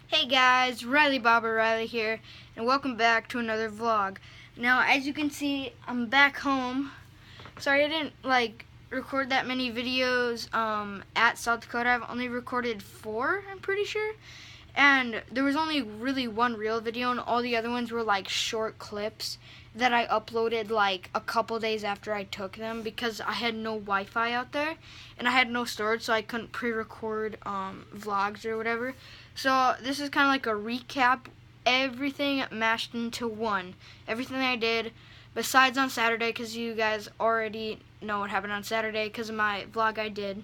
Hey guys, Riley here, and welcome back to another vlog. Now, as you can see, I'm back home. Sorry I didn't record that many videos at South Dakota. I've only recorded 4, I'm pretty sure. And there was only really one real video, and all the other ones were like short clips that I uploaded like a couple days after I took them because I had no Wi-Fi out there and I had no storage, so I couldn't pre-record vlogs or whatever. So this is kind of like a recap, everything mashed into one. Everything I did besides on Saturday, because you guys already know what happened on Saturday because of my vlog I did.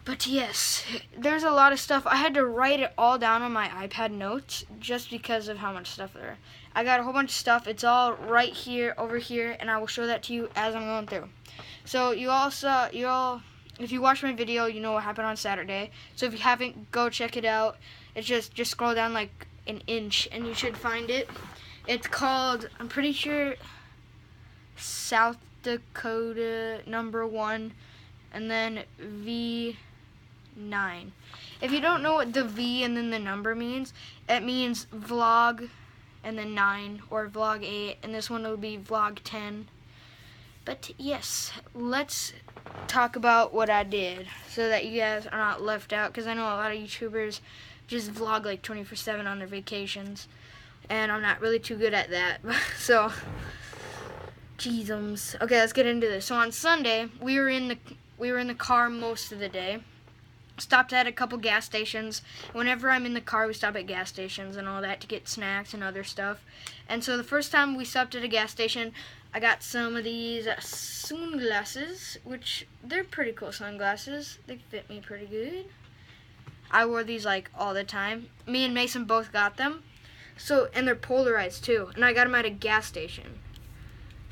But yes, there's a lot of stuff. I had to write it all down on my iPad notes just because of how much stuff there are. I got a whole bunch of stuff. It's all right here, over here, and I will show that to you as I'm going through. So if you watch my video, you know what happened on Saturday. So if you haven't, go check it out. It's just scroll down like an inch and you should find it. It's called, I'm pretty sure, South Dakota #1, and then V10. If you don't know what the V and then the number means, it means vlog and then 9 or vlog 8, and this one will be vlog 10. But yes, let's talk about what I did so that you guys are not left out, because I know a lot of YouTubers just vlog like 24/7 on their vacations, and I'm not really too good at that. So, jeezums. Okay, let's get into this. So on Sunday, we were in the car most of the day. Stopped at a couple gas stations. Whenever I'm in the car, we stop at gas stations and all that to get snacks and other stuff. And so the first time we stopped at a gas station, I got some of these sunglasses, which they're pretty cool sunglasses. They fit me pretty good. I wore these like all the time. Me and Mason both got them. So, and they're polarized too. And I got them at a gas station.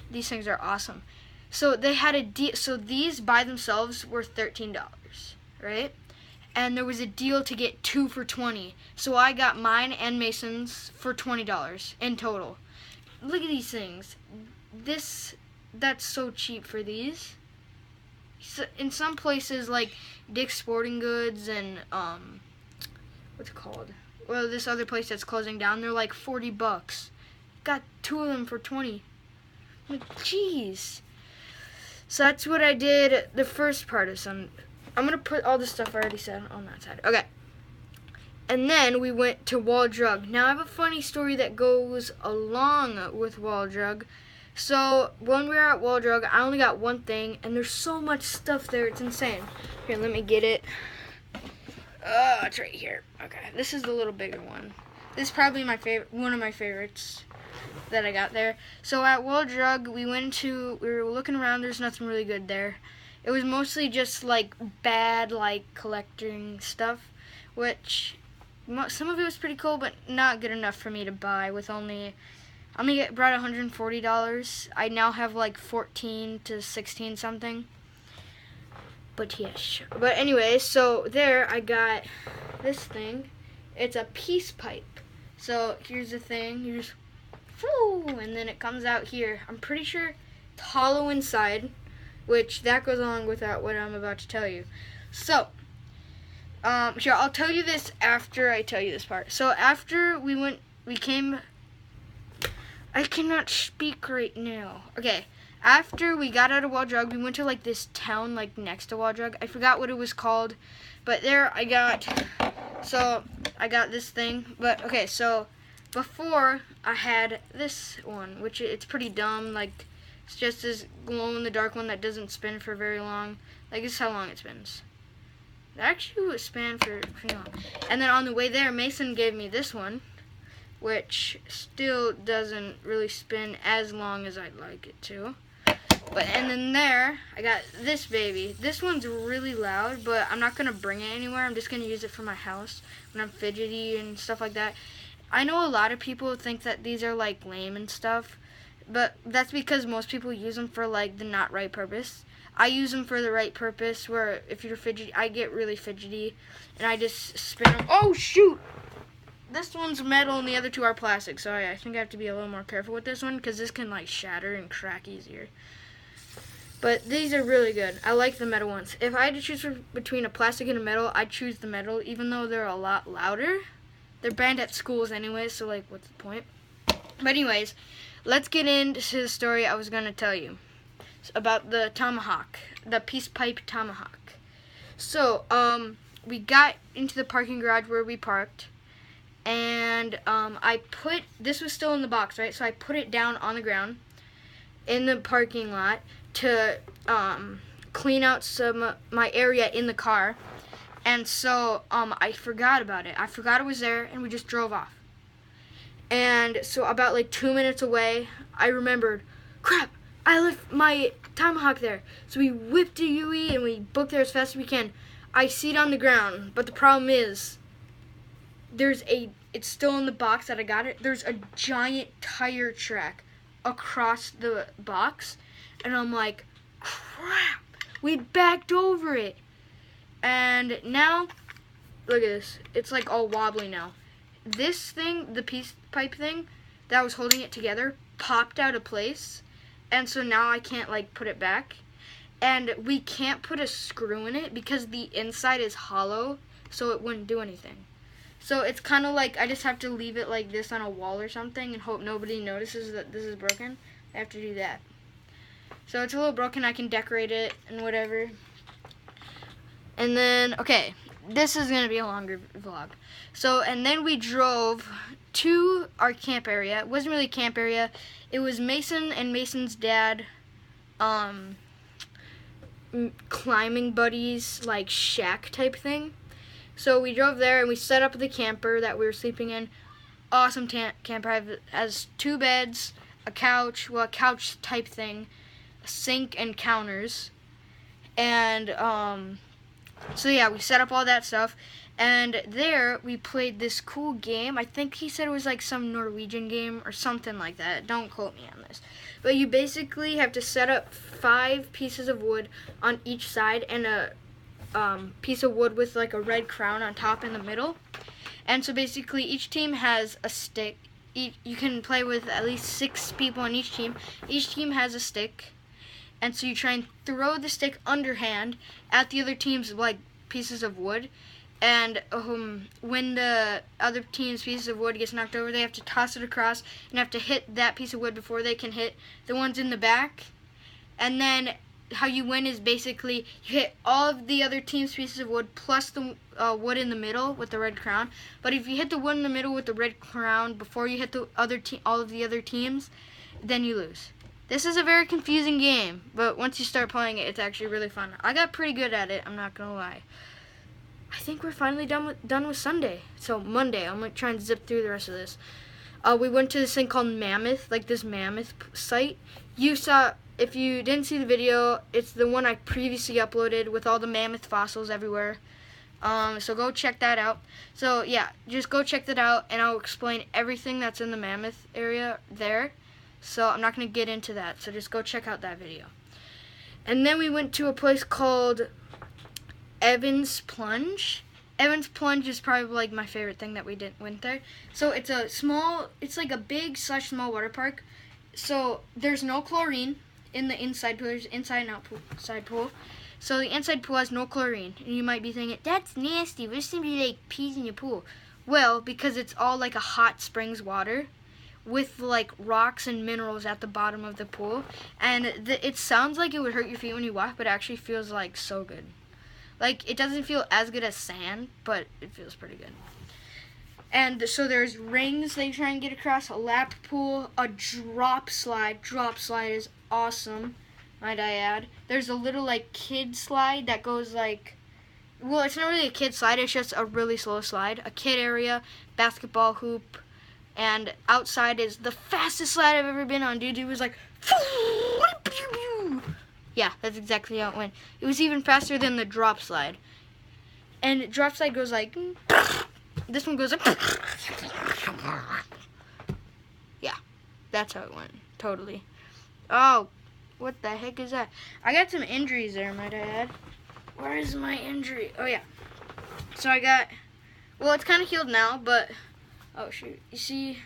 These things are awesome. So they had a deal. So these by themselves were $13, right? And there was a deal to get 2 for $20. So I got mine and Mason's for $20 in total. Look at these things. That's so cheap for these. So in some places like Dick's Sporting Goods and what's it called? Well, this other place that's closing down, they're like $40. Got 2 of them for 20. Like, jeez. So that's what I did the first part of Sunday. I'm going to put all the stuff I already said on that side. Okay. And then we went to Wall Drug. Now I have a funny story that goes along with Wall Drug. So when we were at Wall Drug, I only got one thing, and there's so much stuff there, it's insane. Here, let me get it. Oh, it's right here. Okay, this is the little bigger one. This is probably my favorite, one of my favorites that I got there. So at Wall Drug, we were looking around. There's nothing really good there. It was mostly just like bad collecting stuff, which some of it was pretty cool, but not good enough for me to buy. With I only brought $140. I now have like 14 to 16 something. But yes. But anyway, so there I got this thing. It's a peace pipe. So here's the thing. You just and then it comes out here. I'm pretty sure it's hollow inside, which that goes along with what I'm about to tell you. So, sure, I'll tell you this after I tell you this part. So after we came, I cannot speak right now. Okay, after we got out of Wall Drug, we went to like this town like next to Wall Drug. I forgot what it was called, but there I got this thing. But okay, so before I had this one, which it's pretty dumb. Like, it's just this glow-in-the-dark one that doesn't spin for very long. Like, this is how long it spins. It actually would span for pretty long. And then on the way there, Mason gave me this one, which still doesn't really spin as long as I'd like it to. And then there, I got this baby. This one's really loud, but I'm not going to bring it anywhere. I'm just going to use it for my house when I'm fidgety and stuff like that. I know a lot of people think that these are like lame and stuff, but that's because most people use them for like the not right purpose. I use them for the right purpose, where if you're fidgety, I get really fidgety, and I just spin them. Oh shoot! This one's metal and the other two are plastic, so I think I have to be a little more careful with this one, because this can like shatter and crack easier. But these are really good. I like the metal ones. If I had to choose between a plastic and a metal, I'd choose the metal, even though they're a lot louder. They're banned at schools anyway, so like, what's the point? But anyways, let's get into the story I was gonna tell you. It's about the tomahawk, the peace pipe tomahawk. So, we got into the parking garage where we parked, and this was still in the box, right? So I put it down on the ground in the parking lot to clean out my area in the car. And so I forgot about it. I forgot it was there, and we just drove off. And so about like 2 minutes away, I remembered, crap, I left my tomahawk there. So we whipped to UE and we booked there as fast as we can. I see it on the ground, but the problem is, it's still in the box that I got it. There's a giant tire track across the box, and I'm like, crap, we backed over it. And now, look at this. It's like all wobbly now. This thing, the peace pipe thing that was holding it together, popped out of place. And so now I can't like put it back. And we can't put a screw in it because the inside is hollow, so it wouldn't do anything. So it's kind of like I just have to leave it like this on a wall or something and hope nobody notices that this is broken. I have to do that. So it's a little broken. I can decorate it and whatever. And then, okay, this is going to be a longer vlog. So, and then we drove to our camp area. It wasn't really a camp area. It was Mason and Mason's dad, climbing buddies, like shack type thing. So we drove there and we set up the camper that we were sleeping in. Awesome camper. It has 2 beds, a couch type thing, a sink and counters. And, so yeah, we set up all that stuff, and there we played this cool game. I think he said it was like some Norwegian game or something like that. Don't quote me on this. But you basically have to set up 5 pieces of wood on each side and a piece of wood with like a red crown on top in the middle. And so basically each team has a stick. You can play with at least 6 people on each team. Each team has a stick. And so you try and throw the stick underhand at the other team's like pieces of wood, and when the other team's piece of wood gets knocked over, they have to toss it across and have to hit that piece of wood before they can hit the ones in the back. And then how you win is basically you hit all of the other team's pieces of wood plus the wood in the middle with the red crown. But if you hit the wood in the middle with the red crown before you hit the all of the other teams, then you lose. This is a very confusing game, but once you start playing it, it's actually really fun. I got pretty good at it, I'm not going to lie. I think we're finally done with Sunday. So Monday, I'm going to try and zip through the rest of this. We went to this thing called Mammoth, like this Mammoth site. If you didn't see the video, it's the one I previously uploaded with all the mammoth fossils everywhere. So go check that out. So yeah, just go check that out, and I'll explain everything that's in the Mammoth area there. So I'm not going to get into that, so just go check out that video. And then we went to a place called Evans Plunge. Evans Plunge is probably like my favorite thing that we went there. So it's like a big / small water park. So there's no chlorine in the inside pool. There's inside and outside pool. So the inside pool has no chlorine. And you might be thinking, that's nasty. There's somebody like pees in your pool. Well, because it's all like a hot springs water with like rocks and minerals at the bottom of the pool, and it sounds like it would hurt your feet when you walk, but it actually feels like so good. Like, it doesn't feel as good as sand, but it feels pretty good. And so there's rings that you try and get across, a lap pool, a drop slide. Drop slide is awesome, might I add. There's a little like kid slide that goes like, well, it's not really a kid slide, it's just a really slow slide. A kid area, basketball hoop. And outside is the fastest slide I've ever been on, dude. It was like, yeah, that's exactly how it went. It was even faster than the drop slide. And drop slide goes like, this one goes like, yeah, that's how it went, totally. Oh, what the heck is that? I got some injuries there, might I add. Where is my injury? Oh, yeah. So well, it's kind of healed now, but... Oh, shoot. You see,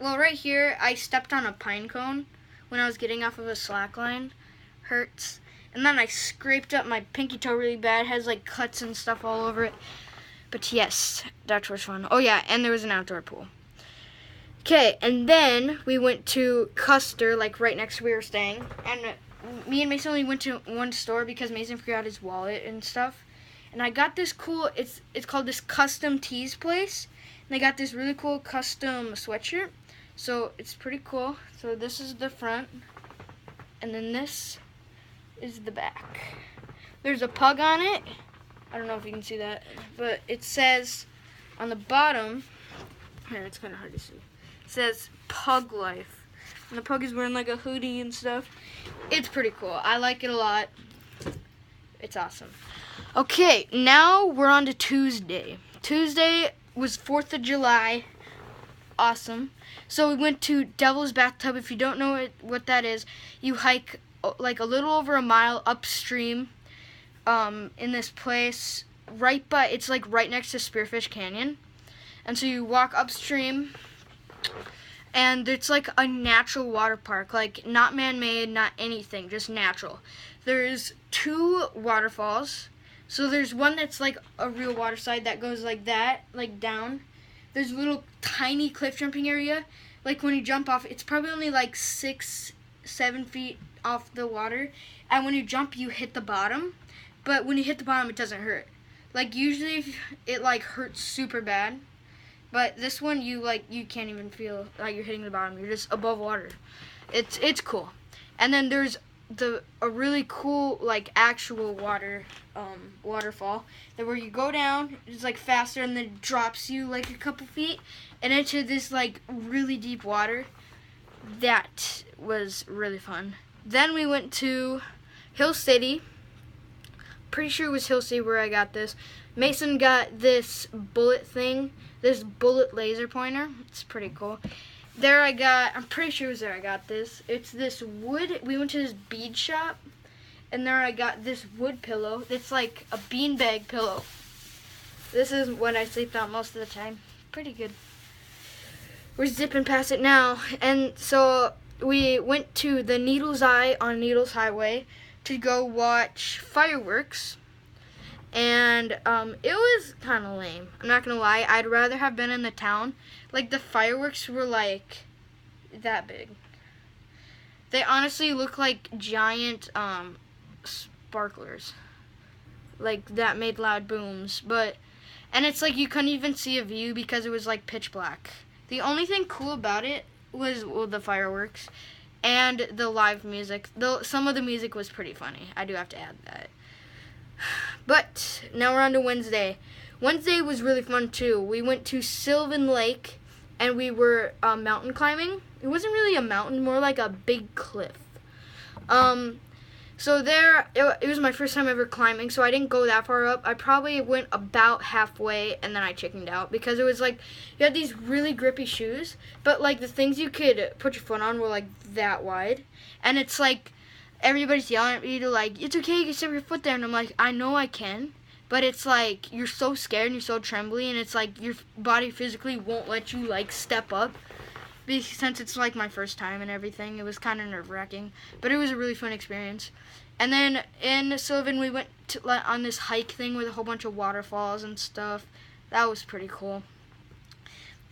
well, right here, I stepped on a pine cone when I was getting off of a slack line. Hurts. And then I scraped up my pinky toe really bad. It has, like, cuts and stuff all over it. But yes, that was fun. Oh yeah, and there was an outdoor pool. Okay, and then we went to Custer, like right next to where we were staying. And me and Mason only went to one store because Mason forgot his wallet and stuff. And I got this cool, it's called this Custom Tees place. And I got this really cool custom sweatshirt. So it's pretty cool. So this is the front. And then this is the back. There's a pug on it. I don't know if you can see that. But it says on the bottom, here, it's kind of hard to see. It says Pug Life. And the pug is wearing like a hoodie and stuff. It's pretty cool. I like it a lot. It's awesome. Okay, now we're on to Tuesday. Tuesday was 4th of July. Awesome. So we went to Devil's Bathtub. If you don't know what that is, you hike like a little over a mile upstream in this place. It's like right next to Spearfish Canyon. And so you walk upstream, and it's like a natural water park, like not man-made, not anything, just natural. There's 2 waterfalls. So there's one that's like a real water slide that goes like that, like down. There's a little tiny cliff jumping area. Like when you jump off, it's probably only like 6-7 feet off the water. And when you jump, you hit the bottom. But when you hit the bottom, it doesn't hurt. Like usually it like hurts super bad. But this one, you can't even feel like you're hitting the bottom. You're just above water. It's cool. And then there's a really cool like actual waterfall that where you go down, it's like faster, and then it drops you like a couple feet and into this like really deep water. That was really fun. Then we went to Hill City. Pretty sure it was Hill City where I got this. Mason got this bullet thing, this bullet laser pointer. It's pretty cool. I'm pretty sure it was there I got this. It's this wood, we went to this bead shop, and there I got this wood pillow. It's like a beanbag pillow. This is what I sleep on most of the time. Pretty good. We're zipping past it now. And so we went to the Needles Eye on Needles Highway to go watch fireworks. And it was kind of lame. I'm not going to lie. I'd rather have been in the town. Like, the fireworks were, like, that big. They honestly look like giant sparklers. Like, that made loud booms. And it's like you couldn't even see a view because it was, like, pitch black. The only thing cool about it was the fireworks and the live music. Though some of the music was pretty funny. I do have to add that. But now we're on to Wednesday. Wednesday was really fun too. We went to Sylvan Lake and we were mountain climbing. It wasn't really a mountain, more like a big cliff. So there, it was my first time ever climbing, so I didn't go that far up. I probably went about halfway and then I chickened out because it was like, you had these really grippy shoes, but like the things you could put your foot on were like that wide. And it's like, everybody's yelling at me to like, it's okay, you can step your foot there. And I'm like, I know I can, but it's like, you're so scared and you're so trembly, and it's like your body physically won't let you like step up. Since it's like my first time and everything, it was kind of nerve-wracking, but it was a really fun experience. And then in Sylvan, we went on this hike thing with a whole bunch of waterfalls and stuff. That was pretty cool.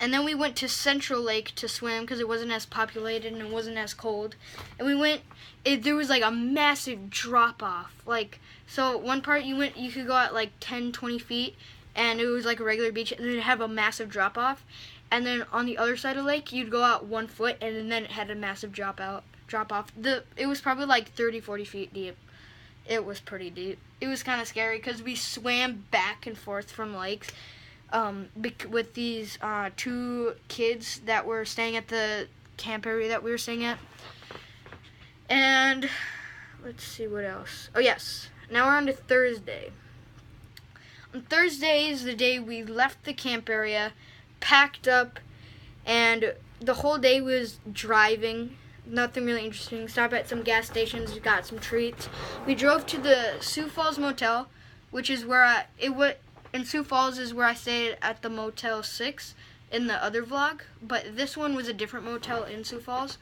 And then we went to Central Lake to swim because it wasn't as populated and it wasn't as cold. And we went, there was like a massive drop-off. Like, so one part you could go at like 10, 20 feet, and it was like a regular beach, and then it'd have a massive drop-off. And then on the other side of the lake, you'd go out 1 foot, and then it had a massive drop-off. It was probably like 30, 40 feet deep. It was pretty deep. It was kind of scary because we swam back and forth from lakes with these 2 kids that were staying at the camp area that we were staying at. And let's see what else. Oh, yes. Now we're on to Thursday. On Thursday is the day we left the camp area, packed up, and the whole day was driving. Nothing really interesting. Stopped at some gas stations, got some treats. We drove to the Sioux Falls Motel, which is where in Sioux Falls is where I stayed at the Motel 6 in the other vlog, but this one was a different motel in Sioux Falls.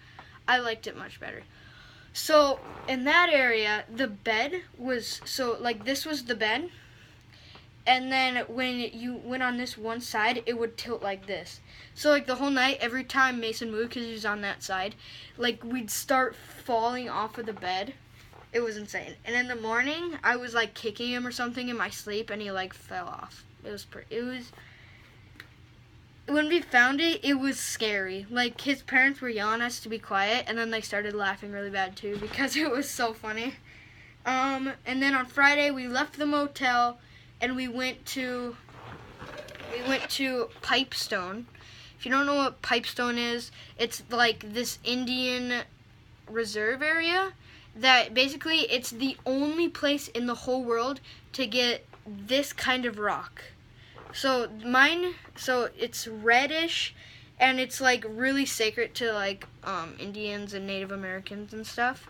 I liked it much better. So in that area, the bed was, so like this was the bed, and then when you went on this one side, it would tilt like this. So like the whole night, every time Mason moved, because he was on that side, like we'd start falling off of the bed. It was insane. And in the morning, I was like kicking him or something in my sleep, and he like fell off. When we found it, it was scary. Like his parents were yelling at us to be quiet, and then they started laughing really bad too because it was so funny. And then on Friday, we left the motel, and we went to Pipestone. If you don't know what Pipestone is, it's like this Indian reserve area that basically it's the only place in the whole world to get this kind of rock. So it's reddish, and it's like really sacred to like Indians and Native Americans and stuff.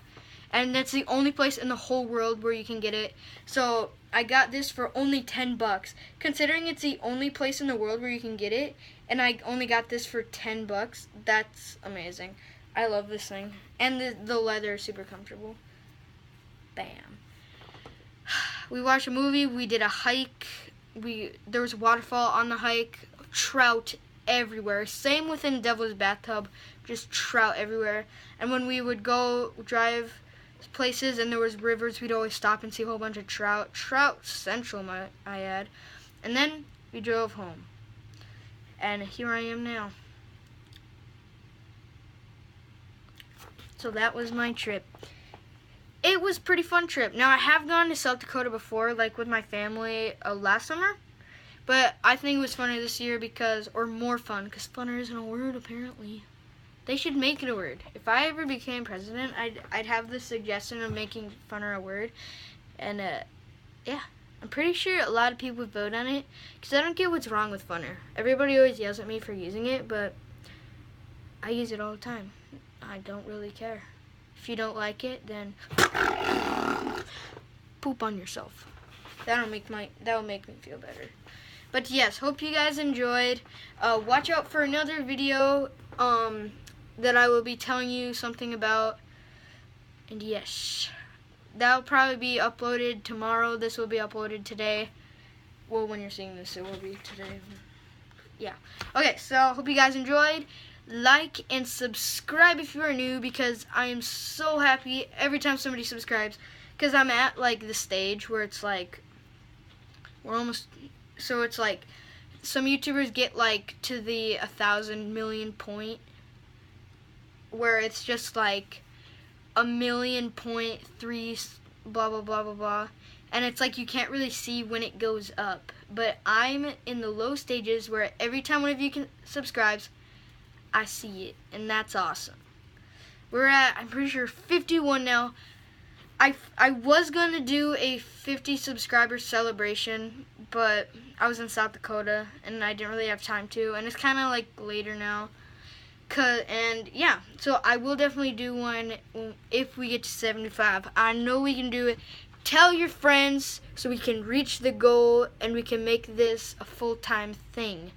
And that's the only place in the whole world where you can get it. So I got this for only $10. Considering it's the only place in the world where you can get it, and I only got this for $10, that's amazing. I love this thing. And the leather is super comfortable. Bam. We watched a movie, we did a hike. There was a waterfall on the hike, trout everywhere. Same within Devil's Bathtub, just trout everywhere. And when we would go drive places and there was rivers, we'd always stop and see a whole bunch of trout. Trout central, I add. And then we drove home. And here I am now. So that was my trip. It was a pretty fun trip. Now, I have gone to South Dakota before, like with my family last summer. But I think it was funner this year or more fun, because funner isn't a word, apparently. They should make it a word. If I ever became president, I'd have the suggestion of making funner a word. And, yeah. I'm pretty sure a lot of people would vote on it, because I don't get what's wrong with funner. Everybody always yells at me for using it, but I use it all the time. I don't really care. If you don't like it, then poop on yourself. That'll make me feel better. But yes, hope you guys enjoyed. Watch out for another video that I will be telling you something about. And yes, that'll probably be uploaded tomorrow. This will be uploaded today. Well, when you're seeing this, it will be today. Yeah. Okay, so hope you guys enjoyed. Like and subscribe if you are new, because I am so happy every time somebody subscribes, because I'm at like the stage where it's like it's like some YouTubers get like to the 1,000 million point, where it's just like 1,000,000.3 blah blah blah blah blah, and it's like you can't really see when it goes up. But I'm in the low stages where every time one of you subscribes, I see it, and that's awesome. We're at, I'm pretty sure, 51 now. I was going to do a 50 subscriber celebration, but I was in South Dakota, and I didn't really have time to, and it's kind of like later now. And yeah, so I will definitely do one if we get to 75. I know we can do it. Tell your friends so we can reach the goal, and we can make this a full-time thing.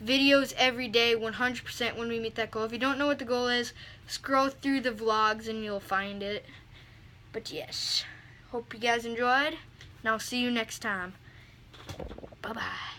Videos every day, 100% when we meet that goal. If you don't know what the goal is, scroll through the vlogs and you'll find it. But yes, hope you guys enjoyed, and I'll see you next time. Bye-bye.